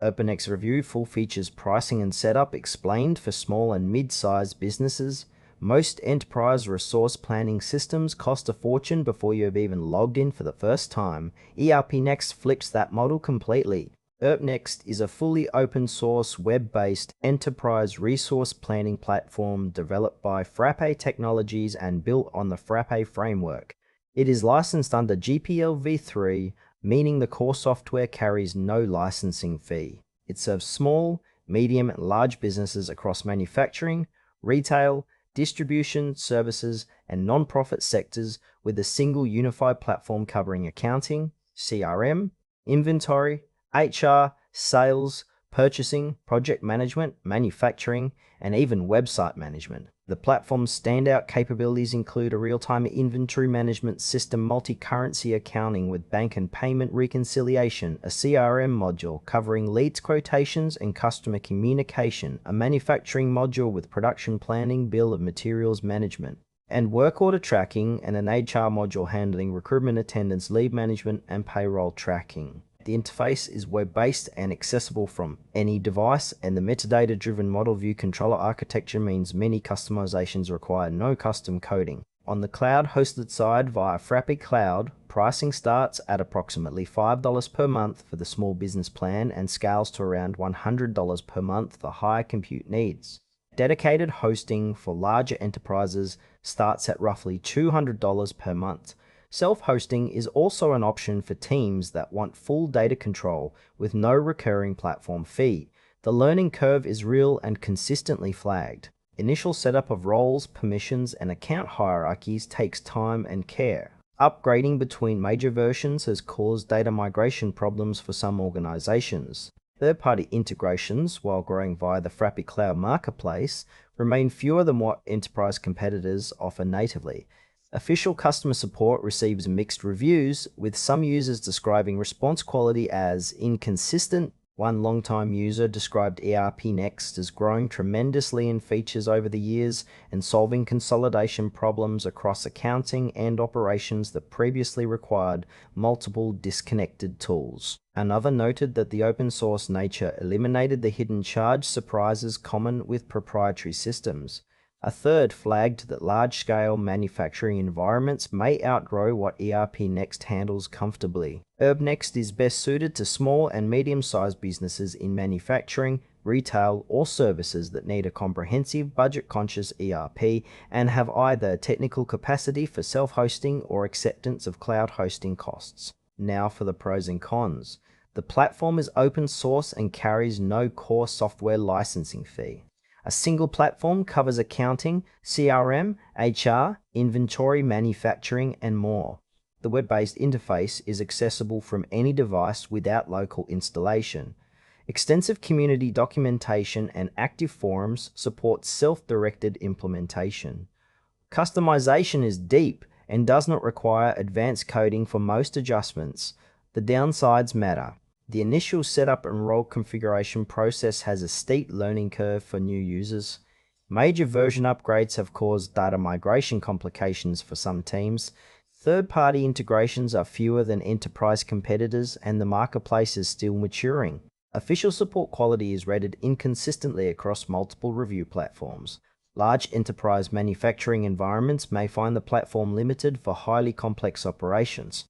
ERPNext Review full features pricing and setup explained for small and mid-sized businesses. Most enterprise resource planning systems cost a fortune before you have even logged in for the first time. ERPNext flips that model completely. ERPNext is a fully open source, web-based enterprise resource planning platform developed by Frappe Technologies and built on the Frappe framework. It is licensed under GPL v3, meaning the core software carries no licensing fee. It serves small, medium, and large businesses across manufacturing, retail, distribution, services, and non-profit sectors with a single unified platform covering accounting, CRM, inventory, HR, sales, purchasing, project management, manufacturing, and even website management. The platform's standout capabilities include a real-time inventory management system, multi-currency accounting with bank and payment reconciliation, a CRM module covering leads quotations and customer communication, a manufacturing module with production planning, bill of materials management, and work order tracking, and an HR module handling recruitment, attendance, leave management, and payroll tracking. The interface is web-based and accessible from any device, and the metadata-driven model view controller architecture means many customizations require no custom coding. On the cloud-hosted side via Frappe Cloud, pricing starts at approximately $5 per month for the small business plan and scales to around $100 per month for higher compute needs. Dedicated hosting for larger enterprises starts at roughly $200 per month. Self-hosting is also an option for teams that want full data control with no recurring platform fee. The learning curve is real and consistently flagged. Initial setup of roles, permissions, and account hierarchies takes time and care. Upgrading between major versions has caused data migration problems for some organizations. Third-party integrations, while growing via the Frappe Cloud Marketplace, remain fewer than what enterprise competitors offer natively. Official customer support receives mixed reviews, with some users describing response quality as inconsistent. One longtime user described ERPNext as growing tremendously in features over the years and solving consolidation problems across accounting and operations that previously required multiple disconnected tools. Another noted that the open source nature eliminated the hidden charge surprises common with proprietary systems. A third flagged that large-scale manufacturing environments may outgrow what ERPNext handles comfortably. ERPNext is best suited to small and medium-sized businesses in manufacturing, retail, or services that need a comprehensive, budget-conscious ERP and have either technical capacity for self-hosting or acceptance of cloud hosting costs. Now for the pros and cons. The platform is open source and carries no core software licensing fee. A single platform covers accounting, CRM, HR, inventory, manufacturing, and more. The web-based interface is accessible from any device without local installation. Extensive community documentation and active forums support self-directed implementation. Customization is deep and does not require advanced coding for most adjustments. The downsides matter. The initial setup and role configuration process has a steep learning curve for new users. Major version upgrades have caused data migration complications for some teams. Third-party integrations are fewer than enterprise competitors, and the marketplace is still maturing. Official support quality is rated inconsistently across multiple review platforms. Large enterprise manufacturing environments may find the platform limited for highly complex operations.